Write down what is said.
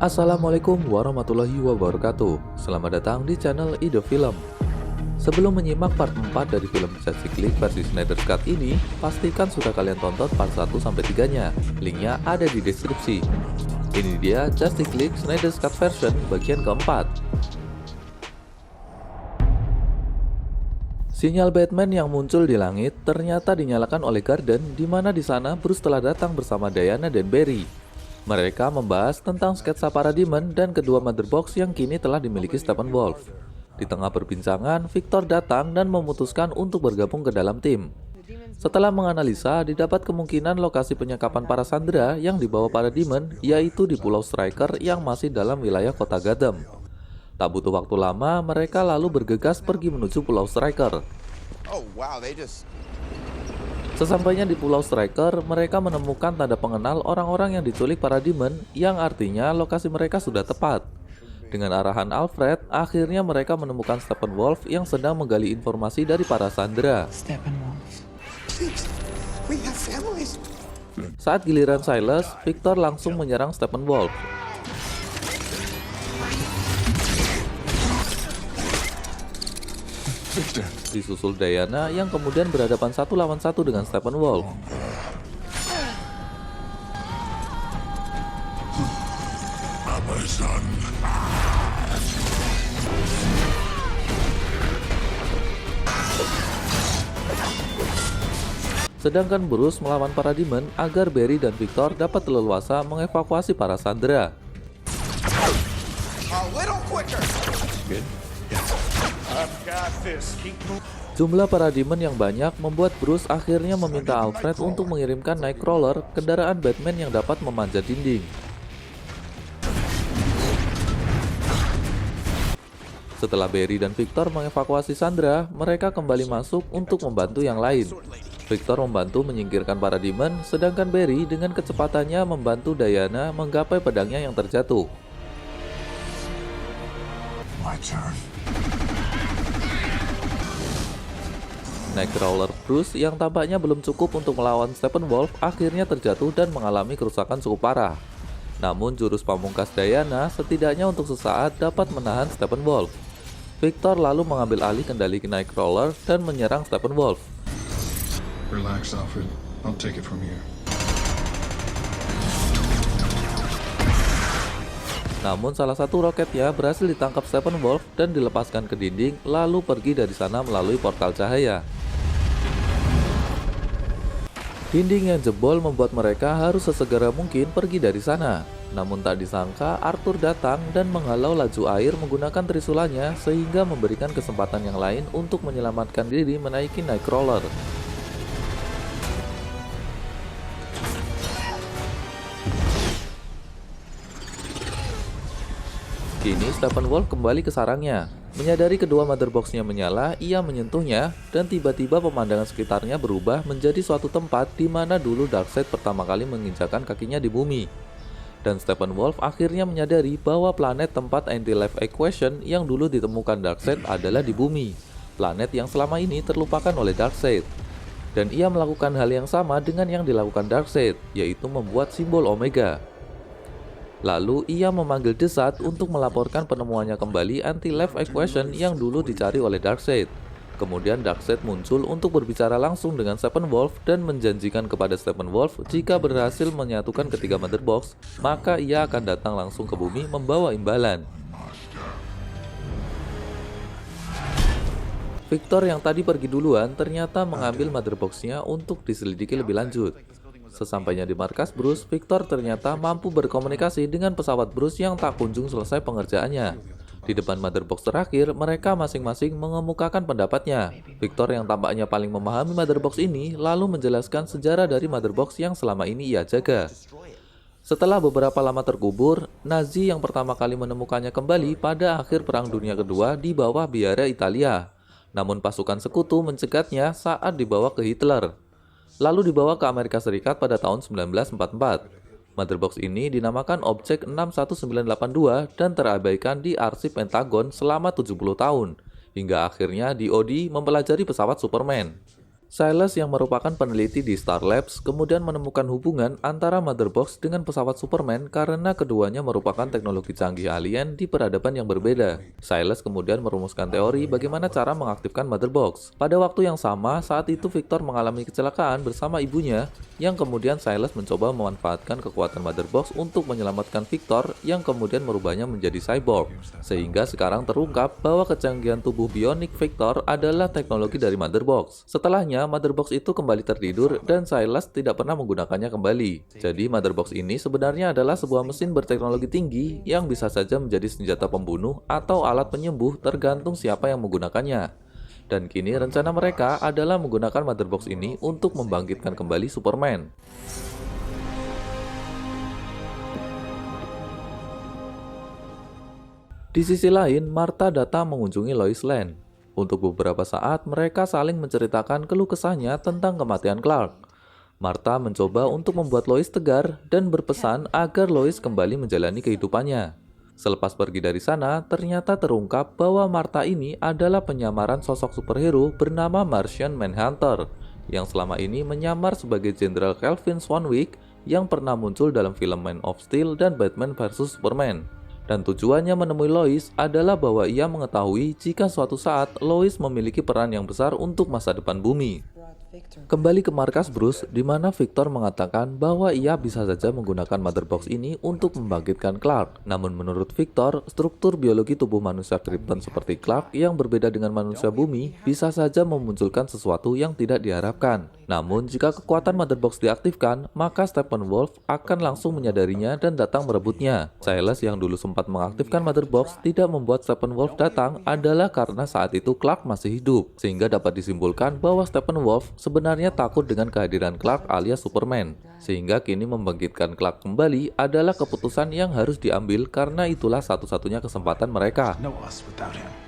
Assalamualaikum warahmatullahi wabarakatuh. Selamat datang di channel Ide Film. Sebelum menyimak part 4 dari film Justice League versi Snyder Cut ini, pastikan sudah kalian tonton part 1-3-nya. Linknya ada di deskripsi. Ini dia Justice League Snyder Cut version bagian keempat. Sinyal Batman yang muncul di langit ternyata dinyalakan oleh Garden, di mana di sana Bruce telah datang bersama Diana dan Barry. Mereka membahas tentang sketsa para demon dan kedua Mother Box yang kini telah dimiliki Steppenwolf. Di tengah perbincangan, Victor datang dan memutuskan untuk bergabung ke dalam tim. Setelah menganalisa, didapat kemungkinan lokasi penyekapan para Sandra yang dibawa para demon, yaitu di Pulau Striker yang masih dalam wilayah kota Gotham. Tak butuh waktu lama, mereka lalu bergegas pergi menuju Pulau Striker. Sesampainya di Pulau Striker, mereka menemukan tanda pengenal orang-orang yang diculik para demon, yang artinya lokasi mereka sudah tepat. Dengan arahan Alfred, akhirnya mereka menemukan Steppenwolf yang sedang menggali informasi dari para Sandra. Saat giliran Silas, Victor langsung menyerang Steppenwolf. Disusul Diana yang kemudian berhadapan 1-1 dengan Steppenwolf. Sedangkan Bruce melawan para demon agar Barry dan Victor dapat leluasa mengevakuasi para Sandra. Jumlah para demon yang banyak membuat Bruce akhirnya meminta Alfred untuk mengirimkan Nightcrawler, kendaraan Batman yang dapat memanjat dinding. Setelah Barry dan Victor mengevakuasi Sandra, mereka kembali masuk untuk membantu yang lain. Victor membantu menyingkirkan para demon, sedangkan Barry dengan kecepatannya membantu Diana menggapai pedangnya yang terjatuh. Nightcrawler Bruce yang tampaknya belum cukup untuk melawan Steppenwolf akhirnya terjatuh dan mengalami kerusakan cukup parah. Namun jurus pamungkas Diana setidaknya untuk sesaat dapat menahan Steppenwolf. Victor lalu mengambil alih kendali Nightcrawler dan menyerang Steppenwolf. Relax, Alfred. I'll take it from here. Namun salah satu roketnya berhasil ditangkap Steppenwolf dan dilepaskan ke dinding, lalu pergi dari sana melalui portal cahaya. Dinding yang jebol membuat mereka harus sesegera mungkin pergi dari sana. Namun tak disangka Arthur datang dan menghalau laju air menggunakan trisulannya sehingga memberikan kesempatan yang lain untuk menyelamatkan diri menaiki Nightcrawler. Kini Steppenwolf kembali ke sarangnya. Menyadari kedua Mother Box-nya menyala, ia menyentuhnya dan tiba-tiba pemandangan sekitarnya berubah menjadi suatu tempat di mana dulu Darkseid pertama kali menginjakan kakinya di bumi. Dan Steppenwolf akhirnya menyadari bahwa planet tempat anti-life equation yang dulu ditemukan Darkseid adalah di bumi. Planet yang selama ini terlupakan oleh Darkseid. Dan ia melakukan hal yang sama dengan yang dilakukan Darkseid, yaitu membuat simbol Omega. Lalu ia memanggil Desat untuk melaporkan penemuannya kembali anti-life equation yang dulu dicari oleh Darkseid. Kemudian Darkseid muncul untuk berbicara langsung dengan Steppenwolf dan menjanjikan kepada Steppenwolf jika berhasil menyatukan ketiga Mother Box, maka ia akan datang langsung ke bumi membawa imbalan. Victor yang tadi pergi duluan ternyata mengambil Mother Box-nya untuk diselidiki lebih lanjut. Sesampainya di markas Bruce, Victor ternyata mampu berkomunikasi dengan pesawat Bruce yang tak kunjung selesai pengerjaannya. Di depan Mother Box terakhir, mereka masing-masing mengemukakan pendapatnya. Victor yang tampaknya paling memahami Mother Box ini, lalu menjelaskan sejarah dari Mother Box yang selama ini ia jaga. Setelah beberapa lama terkubur, Nazi yang pertama kali menemukannya kembali pada akhir Perang Dunia Kedua di bawah biara Italia. Namun pasukan sekutu mencegatnya saat dibawa ke Hitler. Lalu dibawa ke Amerika Serikat pada tahun 1944. Mother Box ini dinamakan Objek 61982 dan terabaikan di arsip Pentagon selama 70 tahun, hingga akhirnya DoD mempelajari pesawat Superman. Silas yang merupakan peneliti di Star Labs kemudian menemukan hubungan antara Mother Box dengan pesawat Superman karena keduanya merupakan teknologi canggih alien di peradaban yang berbeda. Silas kemudian merumuskan teori bagaimana cara mengaktifkan Mother Box. Pada waktu yang sama, saat itu Victor mengalami kecelakaan bersama ibunya, yang kemudian Silas mencoba memanfaatkan kekuatan Mother Box untuk menyelamatkan Victor yang kemudian merubahnya menjadi cyborg. Sehingga sekarang terungkap bahwa kecanggihan tubuh bionik Victor adalah teknologi dari Mother Box. Setelahnya, Mother Box itu kembali tertidur dan Silas tidak pernah menggunakannya kembali. Jadi Mother Box ini sebenarnya adalah sebuah mesin berteknologi tinggi yang bisa saja menjadi senjata pembunuh atau alat penyembuh tergantung siapa yang menggunakannya. Dan kini rencana mereka adalah menggunakan Mother Box ini untuk membangkitkan kembali Superman. Di sisi lain, Martha datang mengunjungi Lois Lane. Untuk beberapa saat, mereka saling menceritakan keluh kesahnya tentang kematian Clark. Martha mencoba untuk membuat Lois tegar dan berpesan agar Lois kembali menjalani kehidupannya. Selepas pergi dari sana, ternyata terungkap bahwa Martha ini adalah penyamaran sosok superhero bernama Martian Manhunter, yang selama ini menyamar sebagai Jenderal Kelvin Swanwick yang pernah muncul dalam film Man of Steel dan Batman vs Superman. Dan tujuannya menemui Lois adalah bahwa ia mengetahui jika suatu saat Lois memiliki peran yang besar untuk masa depan bumi. Kembali ke markas Bruce, di mana Victor mengatakan bahwa ia bisa saja menggunakan Mother Box ini untuk membangkitkan Clark. Namun menurut Victor, struktur biologi tubuh manusia Krypton seperti Clark yang berbeda dengan manusia bumi bisa saja memunculkan sesuatu yang tidak diharapkan. Namun jika kekuatan Mother Box diaktifkan, maka Steppenwolf akan langsung menyadarinya dan datang merebutnya. Silas yang dulu sempat mengaktifkan Mother Box tidak membuat Steppenwolf datang adalah karena saat itu Clark masih hidup, sehingga dapat disimpulkan bahwa Steppenwolf sebenarnya takut dengan kehadiran Clark alias Superman. Sehingga kini membangkitkan Clark kembali adalah keputusan yang harus diambil karena itulah satu-satunya kesempatan mereka. No us without him.